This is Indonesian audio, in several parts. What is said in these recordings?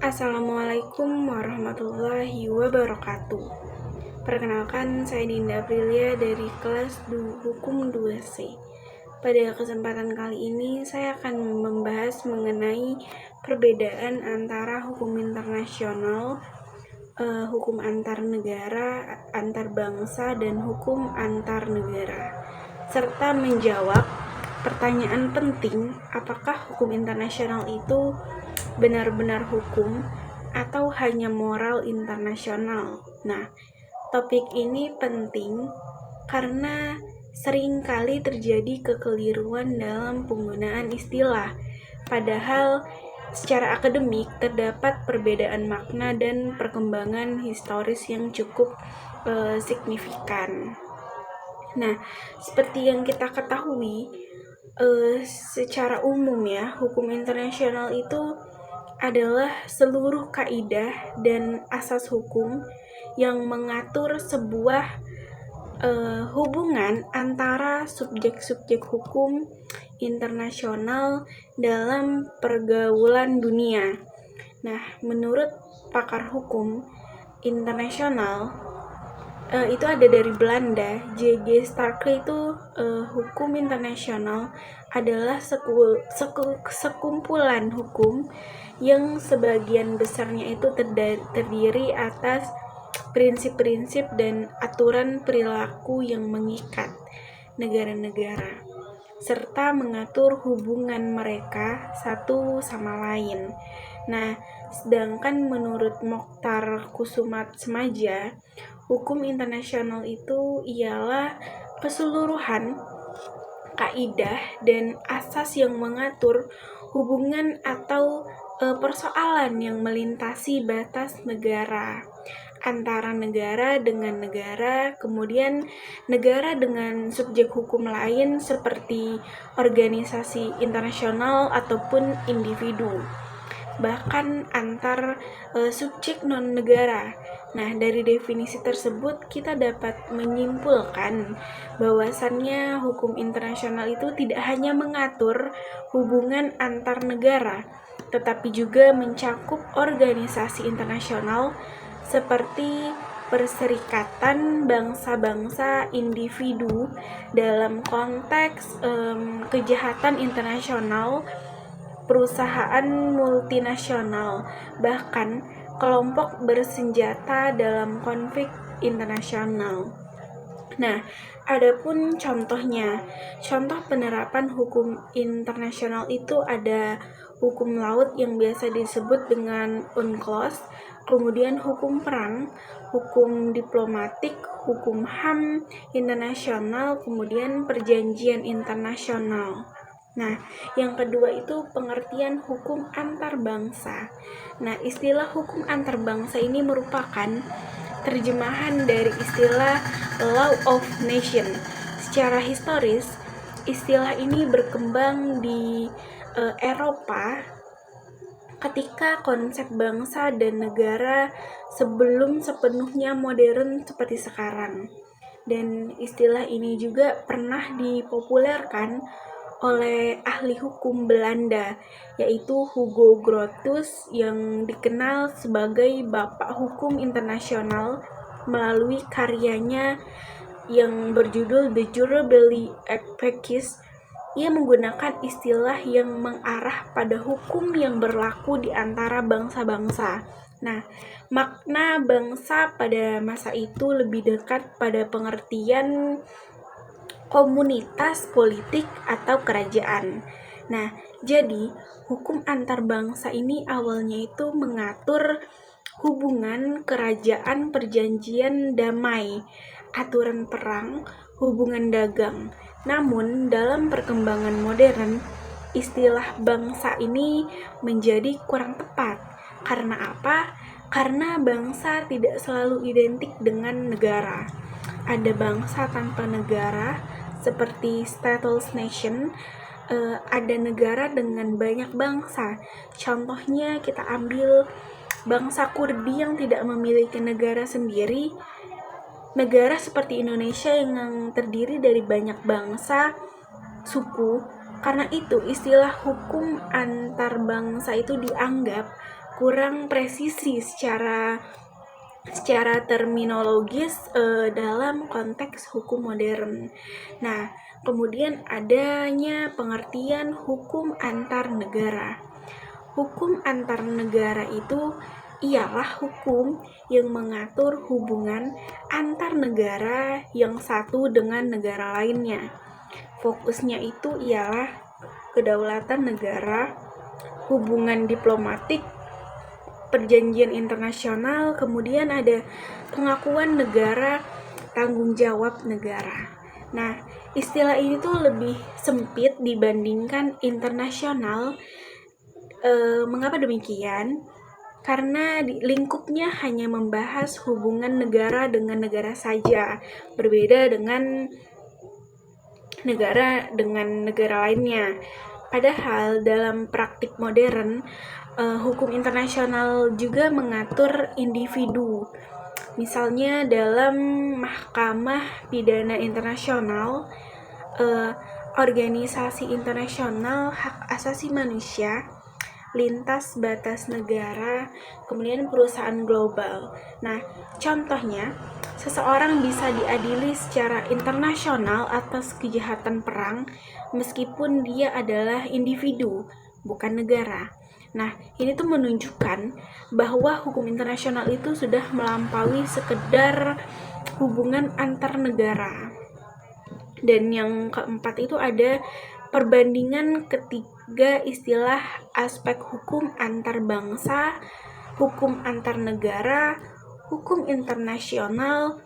Assalamualaikum warahmatullahi wabarakatuh. Perkenalkan, saya Dinda Aprilia dari kelas Hukum 2C. Pada kesempatan kali ini, saya akan membahas mengenai perbedaan antara hukum internasional, hukum antar negara, antar bangsa, dan hukum antar negara, serta menjawab pertanyaan penting, apakah hukum internasional itu benar-benar hukum atau hanya moral internasional. Nah, topik ini penting karena seringkali terjadi kekeliruan dalam penggunaan istilah. Padahal secara akademik terdapat perbedaan makna dan perkembangan historis yang cukup signifikan. Nah, seperti yang kita ketahui, secara umum ya, hukum internasional itu adalah seluruh kaidah dan asas hukum yang mengatur sebuah hubungan antara subjek-subjek hukum internasional dalam pergaulan dunia. Nah, menurut pakar hukum internasional, itu ada dari Belanda, J.G. Stark itu hukum internasional adalah sekumpulan hukum yang sebagian besarnya itu terdiri atas prinsip-prinsip dan aturan perilaku yang mengikat negara-negara serta mengatur hubungan mereka satu sama lain. Nah, sedangkan menurut Mokhtar Kusumatsmadja, hukum internasional itu ialah keseluruhan kaidah dan asas yang mengatur hubungan atau persoalan yang melintasi batas negara, antara negara dengan negara, kemudian negara dengan subjek hukum lain seperti organisasi internasional ataupun individu, bahkan antar subjek non-negara. Nah, dari definisi tersebut kita dapat menyimpulkan bahwasannya hukum internasional itu tidak hanya mengatur hubungan antar negara, tetapi juga mencakup organisasi internasional seperti perserikatan bangsa-bangsa individu dalam konteks kejahatan internasional, perusahaan multinasional, bahkan kelompok bersenjata dalam konflik internasional. Nah, adapun contohnya, contoh penerapan hukum internasional itu ada hukum laut yang biasa disebut dengan UNCLOS, kemudian hukum perang, hukum diplomatik, hukum HAM internasional, kemudian perjanjian internasional. Nah, yang kedua itu pengertian hukum antar bangsa. Nah, istilah hukum antar bangsa ini merupakan terjemahan dari istilah law of nation. Secara historis, istilah ini berkembang di Eropa ketika konsep bangsa dan negara sebelum sepenuhnya modern seperti sekarang. Dan istilah ini juga pernah dipopulerkan oleh ahli hukum Belanda, yaitu Hugo Grotius yang dikenal sebagai Bapak Hukum Internasional melalui karyanya yang berjudul The Jurabeli Advocates. Ia menggunakan istilah yang mengarah pada hukum yang berlaku di antara bangsa-bangsa. Nah, makna bangsa pada masa itu lebih dekat pada pengertian komunitas politik atau kerajaan. Nah, jadi hukum antar bangsa ini awalnya itu mengatur hubungan kerajaan, perjanjian damai, aturan perang, hubungan dagang. Namun, dalam perkembangan modern, istilah bangsa ini menjadi kurang tepat. Karena apa? Karena bangsa tidak selalu identik dengan negara. Ada bangsa tanpa negara, seperti stateless nation, ada negara dengan banyak bangsa. Contohnya kita ambil bangsa Kurdi yang tidak memiliki negara sendiri, negara seperti Indonesia yang terdiri dari banyak bangsa, suku. Karena itu istilah hukum antar bangsa itu dianggap kurang presisi secara terminologis dalam konteks hukum modern. Nah, kemudian adanya pengertian hukum antar negara. Hukum antar negara itu ialah hukum yang mengatur hubungan antar negara yang satu dengan negara lainnya. Fokusnya itu ialah kedaulatan negara, hubungan diplomatik, perjanjian internasional, kemudian ada pengakuan negara, tanggung jawab negara. Nah, istilah ini tuh lebih sempit dibandingkan internasional. Mengapa demikian? Karena lingkupnya hanya membahas hubungan negara dengan negara saja, berbeda dengan negara lainnya. Padahal dalam praktik modern, hukum internasional juga mengatur individu. Misalnya dalam Mahkamah Pidana Internasional, organisasi internasional hak asasi manusia, lintas batas negara, kemudian perusahaan global. Nah, contohnya, seseorang bisa diadili secara internasional atas kejahatan perang meskipun dia adalah individu, bukan negara. Nah, ini tuh menunjukkan bahwa hukum internasional itu sudah melampaui sekedar hubungan antar negara. Dan yang keempat itu ada perbandingan ketiga istilah aspek hukum antar bangsa, hukum antar negara, hukum internasional,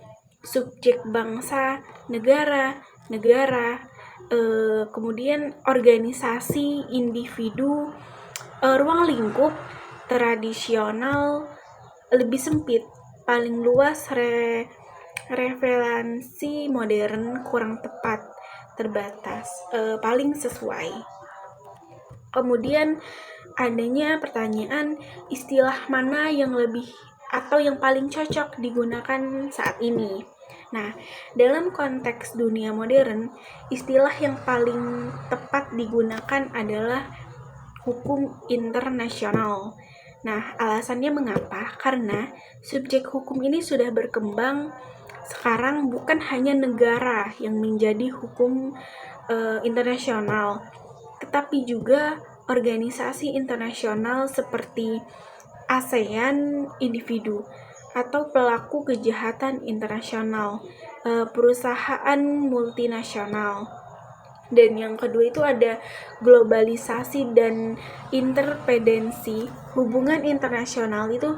subjek bangsa, negara, kemudian organisasi, individu, ruang lingkup, tradisional, lebih sempit, paling luas, referensi modern, kurang tepat, terbatas, paling sesuai. Kemudian adanya pertanyaan istilah mana yang lebih atau yang paling cocok digunakan saat ini. Nah, dalam konteks dunia modern, istilah yang paling tepat digunakan adalah hukum internasional. Nah, alasannya mengapa? Karena subjek hukum ini sudah berkembang. Sekarang bukan hanya negara yang menjadi hukum internasional, tetapi juga organisasi internasional seperti ASEAN, individu atau pelaku kejahatan internasional, perusahaan multinasional. Dan yang kedua itu ada globalisasi dan interdependensi. Hubungan internasional itu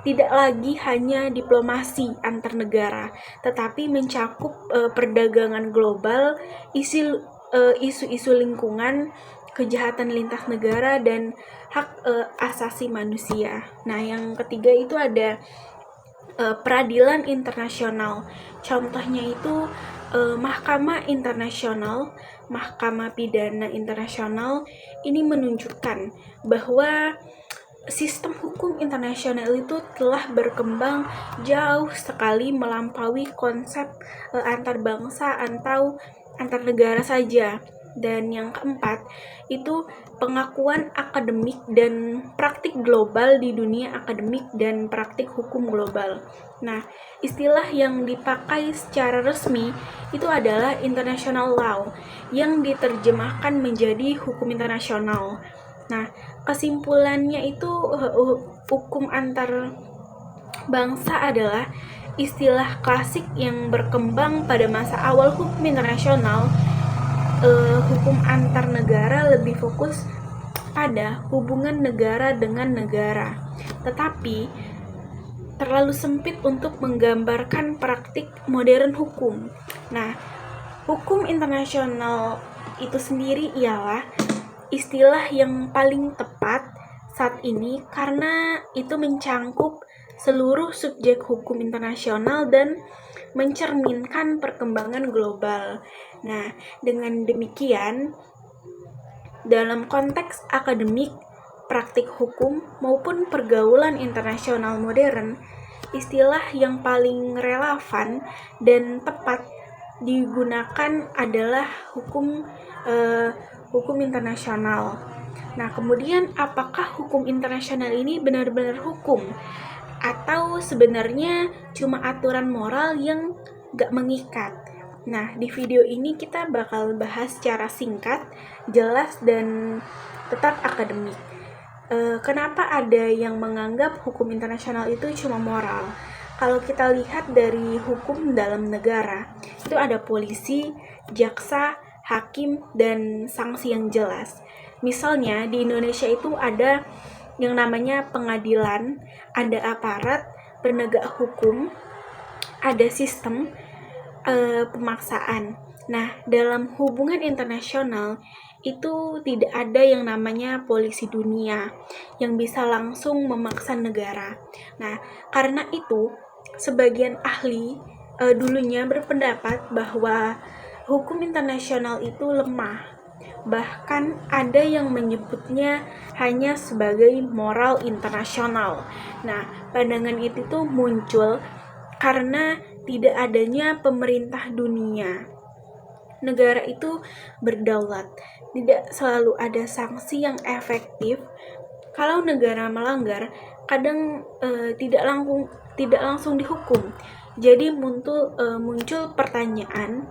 tidak lagi hanya diplomasi antar negara, tetapi mencakup perdagangan global, isu-isu lingkungan, kejahatan lintas negara, dan hak asasi manusia. Nah, yang ketiga itu ada peradilan internasional. Contohnya itu Mahkamah Internasional, Mahkamah Pidana Internasional. Ini menunjukkan bahwa sistem hukum internasional itu telah berkembang jauh sekali melampaui konsep antar bangsa atau antar negara saja. Dan yang keempat itu pengakuan akademik dan praktik global di dunia akademik dan praktik hukum global. Nah, istilah yang dipakai secara resmi itu adalah international law yang diterjemahkan menjadi hukum internasional. Nah, kesimpulannya itu hukum antar bangsa adalah istilah klasik yang berkembang pada masa awal hukum internasional. Hukum antar negara lebih fokus pada hubungan negara dengan negara, tetapi terlalu sempit untuk menggambarkan praktik modern hukum. Nah, hukum internasional itu sendiri ialah istilah yang paling tepat saat ini karena itu mencangkup seluruh subjek hukum internasional dan mencerminkan perkembangan global. Nah, dengan demikian, dalam konteks akademik, praktik hukum, maupun pergaulan internasional modern, istilah yang paling relevan dan tepat digunakan adalah hukum internasional. Nah, kemudian apakah hukum internasional ini benar-benar hukum? Atau sebenarnya cuma aturan moral yang gak mengikat? Nah, di video ini kita bakal bahas secara singkat, jelas, dan tetap akademik. Kenapa ada yang menganggap hukum internasional itu cuma moral? Kalau kita lihat dari hukum dalam negara, itu ada polisi, jaksa, hakim, dan sanksi yang jelas. Misalnya di Indonesia itu ada yang namanya pengadilan, ada aparat penegak hukum, ada sistem pemaksaan. Nah, dalam hubungan internasional itu tidak ada yang namanya polisi dunia yang bisa langsung memaksa negara. Nah, karena itu sebagian ahli dulunya berpendapat bahwa hukum internasional itu lemah. Bahkan ada yang menyebutnya hanya sebagai moral internasional. Nah, pandangan itu tuh muncul karena tidak adanya pemerintah dunia. Negara itu berdaulat, tidak selalu ada sanksi yang efektif. Kalau negara melanggar, kadang tidak langsung dihukum. Jadi muncul pertanyaan,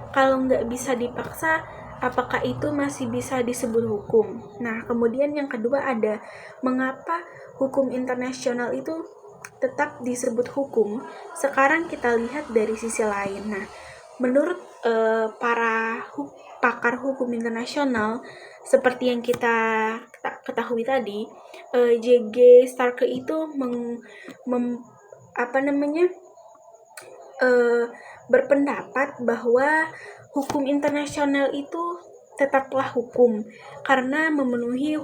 kalau nggak bisa dipaksa, apakah itu masih bisa disebut hukum? Nah, kemudian yang kedua ada, mengapa hukum internasional itu tetap disebut hukum? Sekarang kita lihat dari sisi lain. Nah, menurut para pakar hukum internasional, seperti yang kita ketahui tadi, J.G. Starke itu berpendapat bahwa hukum internasional itu tetaplah hukum karena memenuhi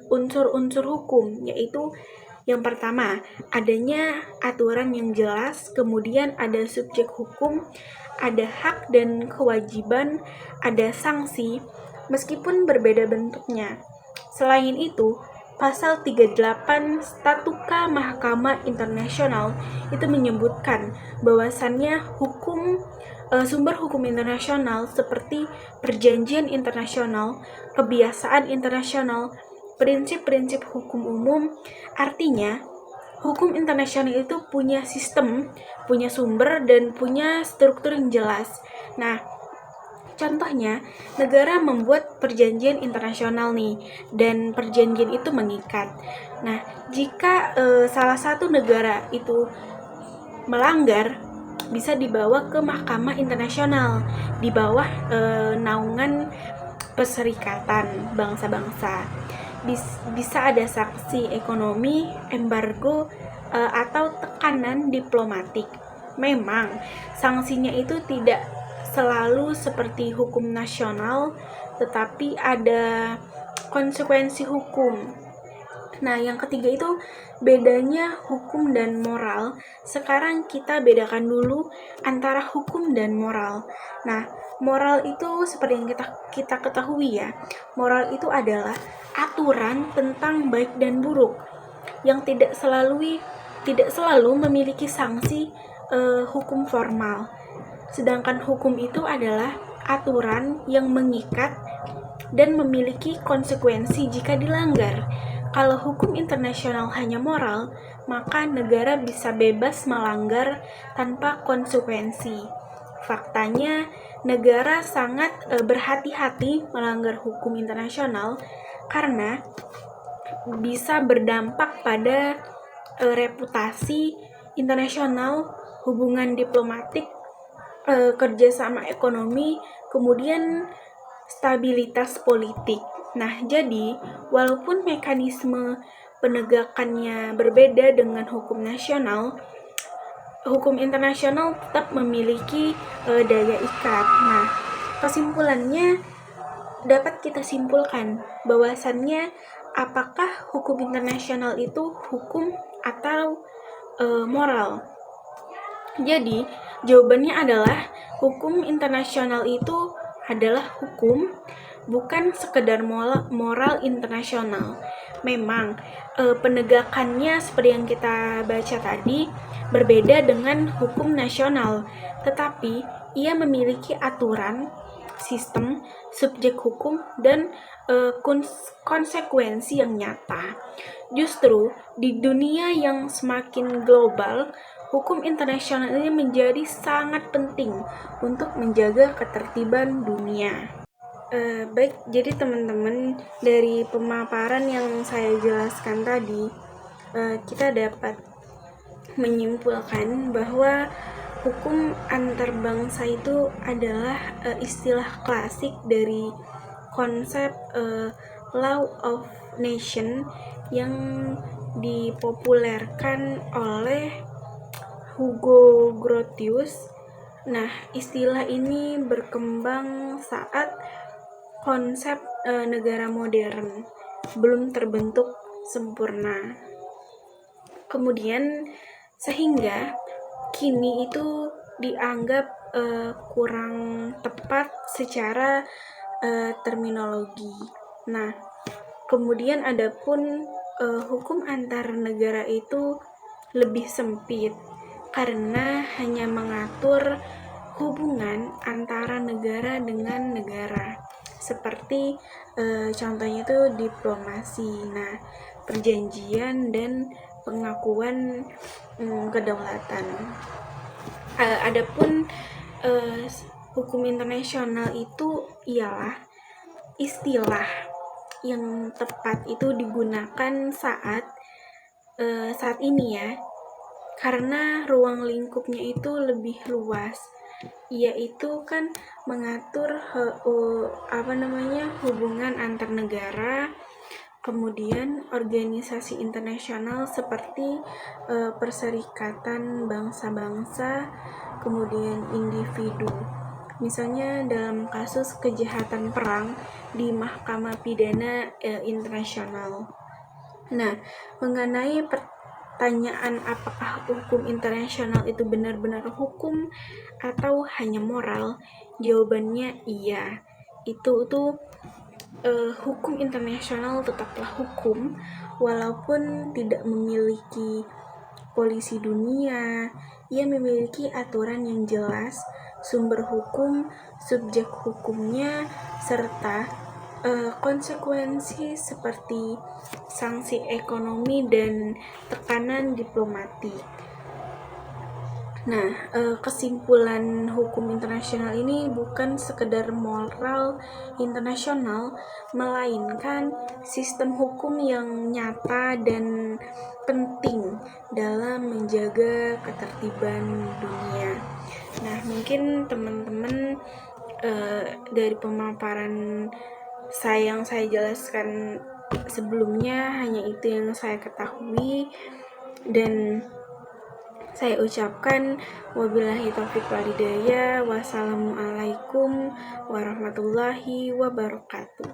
unsur-unsur hukum, yaitu yang pertama, adanya aturan yang jelas, kemudian ada subjek hukum, ada hak dan kewajiban, ada sanksi, meskipun berbeda bentuknya. Selain itu, Pasal 38 Statuta Mahkamah Internasional itu menyebutkan bahwasannya sumber hukum internasional seperti perjanjian internasional, kebiasaan internasional, prinsip-prinsip hukum umum. Artinya, hukum internasional itu punya sistem, punya sumber, dan punya struktur yang jelas. Nah, contohnya, negara membuat perjanjian internasional nih, dan perjanjian itu mengikat. Nah, jika salah satu negara itu melanggar, bisa dibawa ke Mahkamah Internasional di bawah naungan Perserikatan Bangsa-Bangsa. Bisa ada sanksi ekonomi, embargo, atau tekanan diplomatik. Memang sanksinya itu tidak selalu seperti hukum nasional, tetapi ada konsekuensi hukum. Nah, yang ketiga itu bedanya hukum dan moral. Sekarang kita bedakan dulu antara hukum dan moral. Nah, moral itu seperti yang kita ketahui ya. Moral itu adalah aturan tentang baik dan buruk yang tidak selalu memiliki sanksi hukum formal. Sedangkan hukum itu adalah aturan yang mengikat dan memiliki konsekuensi jika dilanggar. Kalau hukum internasional hanya moral, maka negara bisa bebas melanggar tanpa konsekuensi. Faktanya, negara sangat berhati-hati melanggar hukum internasional karena bisa berdampak pada reputasi internasional, hubungan diplomatik, kerjasama ekonomi, kemudian stabilitas politik. Nah, jadi walaupun mekanisme penegakannya berbeda dengan hukum nasional, hukum internasional tetap memiliki daya ikat. Nah, kesimpulannya dapat kita simpulkan bahwasannya apakah hukum internasional itu hukum atau moral? Jadi, jawabannya adalah hukum internasional itu adalah hukum, bukan sekedar moral internasional. Memang penegakannya seperti yang kita baca tadi berbeda dengan hukum nasional, tetapi ia memiliki aturan sistem, subjek hukum, dan konsekuensi yang nyata. Justru di dunia yang semakin global, hukum internasional ini menjadi sangat penting untuk menjaga ketertiban dunia. Baik, jadi teman-teman, dari pemaparan yang saya jelaskan tadi, kita dapat menyimpulkan bahwa hukum antar bangsa itu adalah istilah klasik dari konsep law of nation yang dipopulerkan oleh Hugo Grotius. Nah, istilah ini berkembang saat konsep negara modern belum terbentuk sempurna. Kemudian sehingga kini itu dianggap kurang tepat secara terminologi. Nah, kemudian adapun hukum antar negara itu lebih sempit karena hanya mengatur hubungan antara negara dengan negara, seperti contohnya itu diplomasi, nah perjanjian dan pengakuan kedaulatan. Adapun hukum internasional itu ialah istilah yang tepat itu digunakan saat ini ya, karena ruang lingkupnya itu lebih luas, yaitu kan mengatur hubungan antar negara, kemudian organisasi internasional seperti Perserikatan Bangsa-Bangsa, kemudian individu. Misalnya dalam kasus kejahatan perang di Mahkamah Pidana Internasional. Nah, mengenai pertanyaan apakah hukum internasional itu benar-benar hukum atau hanya moral, jawabannya iya. Itu hukum internasional tetaplah hukum walaupun tidak memiliki polisi dunia. Ia memiliki aturan yang jelas, sumber hukum, subjek hukumnya, serta konsekuensi seperti sanksi ekonomi dan tekanan diplomatik. Nah, kesimpulan hukum internasional ini bukan sekedar moral internasional, melainkan sistem hukum yang nyata dan penting dalam menjaga ketertiban dunia. Nah, mungkin teman-teman dari pemaparan yang saya jelaskan sebelumnya hanya itu yang saya ketahui, dan saya ucapkan wabillahi taufiq walhidayah. Wassalamualaikum warahmatullahi wabarakatuh.